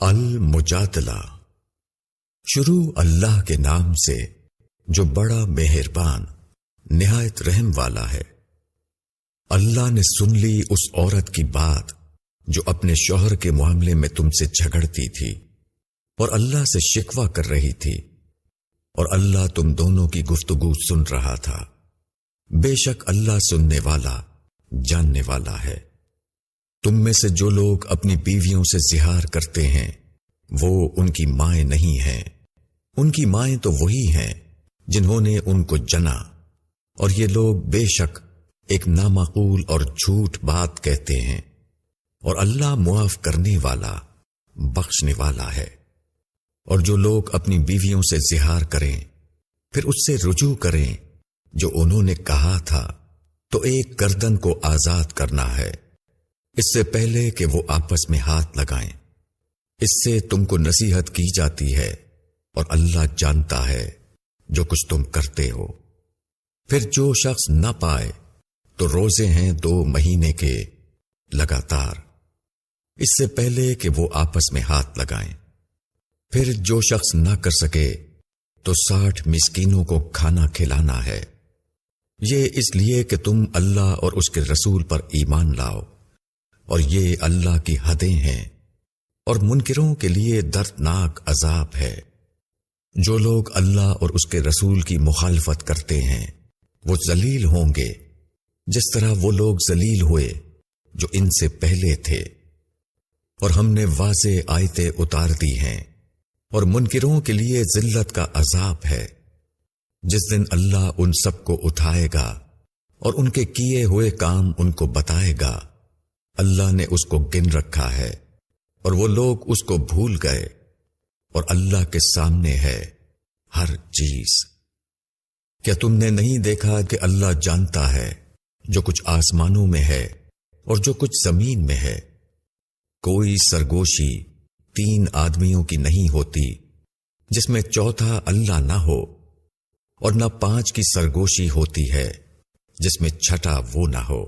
المجادلہ۔ شروع اللہ کے نام سے جو بڑا مہربان نہایت رحم والا ہے۔ اللہ نے سن لی اس عورت کی بات جو اپنے شوہر کے معاملے میں تم سے جھگڑتی تھی اور اللہ سے شکوہ کر رہی تھی، اور اللہ تم دونوں کی گفتگو سن رہا تھا۔ بے شک اللہ سننے والا جاننے والا ہے۔ تم میں سے جو لوگ اپنی بیویوں سے زہار کرتے ہیں وہ ان کی مائیں نہیں ہیں، ان کی مائیں تو وہی ہیں جنہوں نے ان کو جنا، اور یہ لوگ بے شک ایک نامعقول اور جھوٹ بات کہتے ہیں، اور اللہ معاف کرنے والا بخشنے والا ہے۔ اور جو لوگ اپنی بیویوں سے زہار کریں پھر اس سے رجوع کریں جو انہوں نے کہا تھا، تو ایک گردن کو آزاد کرنا ہے اس سے پہلے کہ وہ آپس میں ہاتھ لگائیں۔ اس سے تم کو نصیحت کی جاتی ہے، اور اللہ جانتا ہے جو کچھ تم کرتے ہو۔ پھر جو شخص نہ پائے تو روزے ہیں 2 مہینے کے لگاتار، اس سے پہلے کہ وہ آپس میں ہاتھ لگائیں۔ پھر جو شخص نہ کر سکے تو 60 مسکینوں کو کھانا کھلانا ہے، یہ اس لیے کہ تم اللہ اور اس کے رسول پر ایمان لاؤ، اور یہ اللہ کی حدیں ہیں، اور منکروں کے لیے دردناک عذاب ہے۔ جو لوگ اللہ اور اس کے رسول کی مخالفت کرتے ہیں وہ ذلیل ہوں گے جس طرح وہ لوگ ذلیل ہوئے جو ان سے پہلے تھے، اور ہم نے واضح آیتیں اتار دی ہیں، اور منکروں کے لیے ذلت کا عذاب ہے۔ جس دن اللہ ان سب کو اٹھائے گا اور ان کے کیے ہوئے کام ان کو بتائے گا، اللہ نے اس کو گن رکھا ہے اور وہ لوگ اس کو بھول گئے، اور اللہ کے سامنے ہے ہر چیز۔ کیا تم نے نہیں دیکھا کہ اللہ جانتا ہے جو کچھ آسمانوں میں ہے اور جو کچھ زمین میں ہے؟ کوئی سرگوشی 3 آدمیوں کی نہیں ہوتی جس میں چوتھا اللہ نہ ہو، اور نہ 5 کی سرگوشی ہوتی ہے جس میں چھٹا وہ نہ ہو،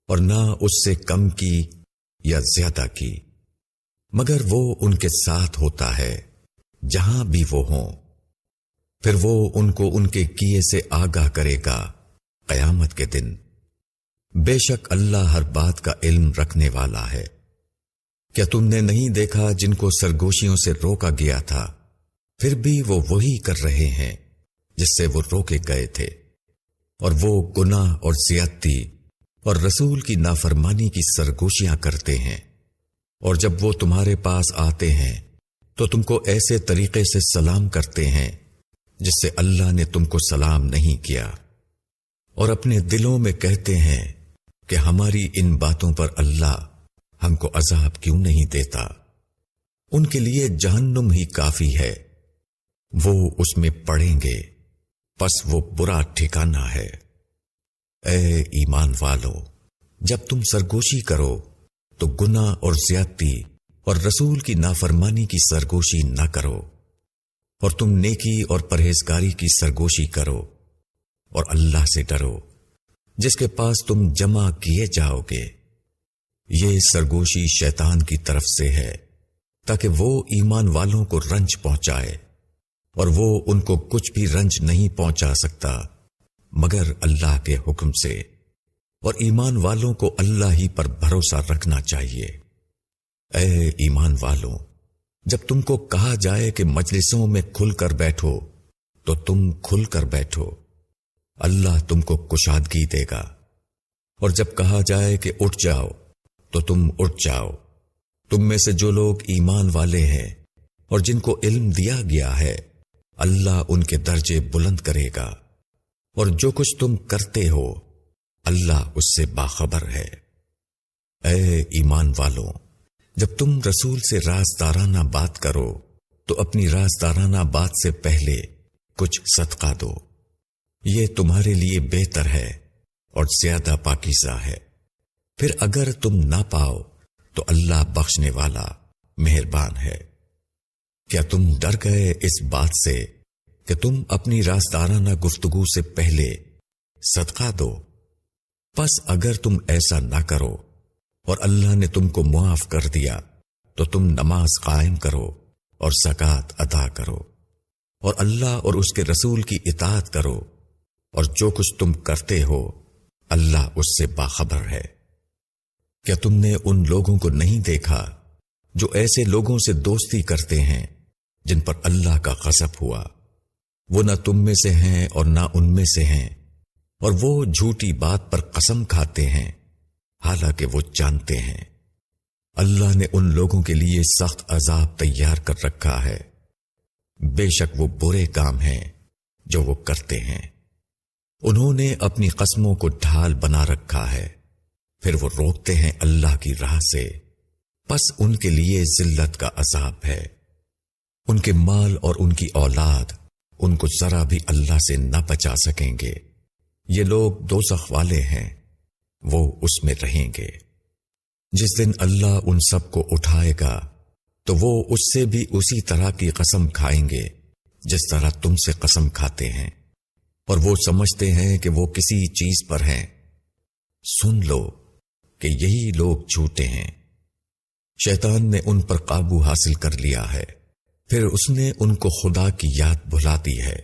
اور نہ اس سے کم کی یا زیادہ کی، مگر وہ ان کے ساتھ ہوتا ہے جہاں بھی وہ ہوں۔ پھر وہ ان کو ان کے کیے سے آگاہ کرے گا قیامت کے دن۔ بے شک اللہ ہر بات کا علم رکھنے والا ہے۔ کیا تم نے نہیں دیکھا جن کو سرگوشیوں سے روکا گیا تھا، پھر بھی وہ وہی کر رہے ہیں جس سے وہ روکے گئے تھے، اور وہ گناہ اور زیادتی اور رسول کی نافرمانی کی سرگوشیاں کرتے ہیں۔ اور جب وہ تمہارے پاس آتے ہیں تو تم کو ایسے طریقے سے سلام کرتے ہیں جس سے اللہ نے تم کو سلام نہیں کیا، اور اپنے دلوں میں کہتے ہیں کہ ہماری ان باتوں پر اللہ ہم کو عذاب کیوں نہیں دیتا۔ ان کے لیے جہنم ہی کافی ہے، وہ اس میں پڑیں گے، پس وہ برا ٹھکانہ ہے۔ اے ایمان والو، جب تم سرگوشی کرو تو گناہ اور زیادتی اور رسول کی نافرمانی کی سرگوشی نہ کرو، اور تم نیکی اور پرہیزگاری کی سرگوشی کرو، اور اللہ سے ڈرو جس کے پاس تم جمع کیے جاؤ گے۔ یہ سرگوشی شیطان کی طرف سے ہے تاکہ وہ ایمان والوں کو رنج پہنچائے، اور وہ ان کو کچھ بھی رنج نہیں پہنچا سکتا مگر اللہ کے حکم سے، اور ایمان والوں کو اللہ ہی پر بھروسہ رکھنا چاہیے۔ اے ایمان والوں، جب تم کو کہا جائے کہ مجلسوں میں کھل کر بیٹھو تو تم کھل کر بیٹھو، اللہ تم کو کشادگی دے گا، اور جب کہا جائے کہ اٹھ جاؤ تو تم اٹھ جاؤ۔ تم میں سے جو لوگ ایمان والے ہیں اور جن کو علم دیا گیا ہے، اللہ ان کے درجے بلند کرے گا، اور جو کچھ تم کرتے ہو اللہ اس سے باخبر ہے۔ اے ایمان والوں، جب تم رسول سے رازدارانہ بات کرو تو اپنی رازدارانہ بات سے پہلے کچھ صدقہ دو، یہ تمہارے لیے بہتر ہے اور زیادہ پاکیزہ ہے۔ پھر اگر تم نہ پاؤ تو اللہ بخشنے والا مہربان ہے۔ کیا تم ڈر گئے اس بات سے کہ تم اپنی رازدارانہ گفتگو سے پہلے صدقہ دو؟ پس اگر تم ایسا نہ کرو اور اللہ نے تم کو معاف کر دیا تو تم نماز قائم کرو اور زکوٰۃ ادا کرو اور اللہ اور اس کے رسول کی اطاعت کرو، اور جو کچھ تم کرتے ہو اللہ اس سے باخبر ہے۔ کیا تم نے ان لوگوں کو نہیں دیکھا جو ایسے لوگوں سے دوستی کرتے ہیں جن پر اللہ کا غضب ہوا؟ وہ نہ تم میں سے ہیں اور نہ ان میں سے ہیں، اور وہ جھوٹی بات پر قسم کھاتے ہیں حالانکہ وہ جانتے ہیں۔ اللہ نے ان لوگوں کے لیے سخت عذاب تیار کر رکھا ہے، بے شک وہ برے کام ہیں جو وہ کرتے ہیں۔ انہوں نے اپنی قسموں کو ڈھال بنا رکھا ہے، پھر وہ روکتے ہیں اللہ کی راہ سے، پس ان کے لیے ذلت کا عذاب ہے۔ ان کے مال اور ان کی اولاد ان کو ذرا بھی اللہ سے نہ بچا سکیں گے۔ یہ لوگ دوزخ والے ہیں، وہ اس میں رہیں گے۔ جس دن اللہ ان سب کو اٹھائے گا تو وہ اس سے بھی اسی طرح کی قسم کھائیں گے جس طرح تم سے قسم کھاتے ہیں، اور وہ سمجھتے ہیں کہ وہ کسی چیز پر ہیں۔ سن لو کہ یہی لوگ جھوٹے ہیں۔ شیطان نے ان پر قابو حاصل کر لیا ہے، پھر اس نے ان کو خدا کی یاد بھلا دی ہے۔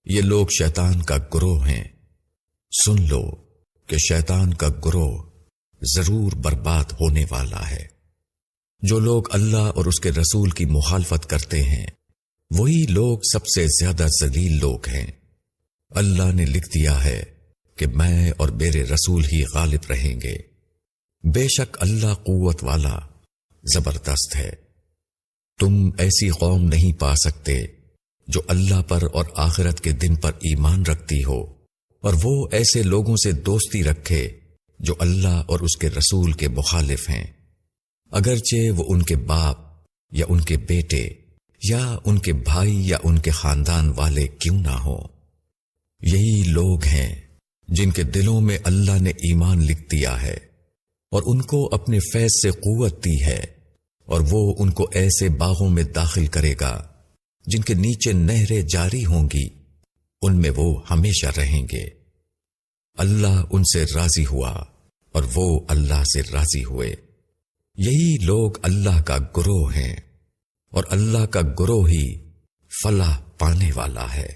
یہ لوگ شیطان کا گروہ ہیں۔ سن لو کہ شیطان کا گروہ ضرور برباد ہونے والا ہے۔ جو لوگ اللہ اور اس کے رسول کی مخالفت کرتے ہیں وہی لوگ سب سے زیادہ ذلیل لوگ ہیں۔ اللہ نے لکھ دیا ہے کہ میں اور میرے رسول ہی غالب رہیں گے۔ بے شک اللہ قوت والا زبردست ہے۔ تم ایسی قوم نہیں پا سکتے جو اللہ پر اور آخرت کے دن پر ایمان رکھتی ہو، اور وہ ایسے لوگوں سے دوستی رکھے جو اللہ اور اس کے رسول کے مخالف ہیں، اگرچہ وہ ان کے باپ یا ان کے بیٹے یا ان کے بھائی یا ان کے خاندان والے کیوں نہ ہو۔ یہی لوگ ہیں جن کے دلوں میں اللہ نے ایمان لکھ دیا ہے اور ان کو اپنے فیض سے قوت دی ہے، اور وہ ان کو ایسے باغوں میں داخل کرے گا جن کے نیچے نہریں جاری ہوں گی، ان میں وہ ہمیشہ رہیں گے۔ اللہ ان سے راضی ہوا اور وہ اللہ سے راضی ہوئے۔ یہی لوگ اللہ کا گروہ ہیں، اور اللہ کا گروہ ہی فلاح پانے والا ہے۔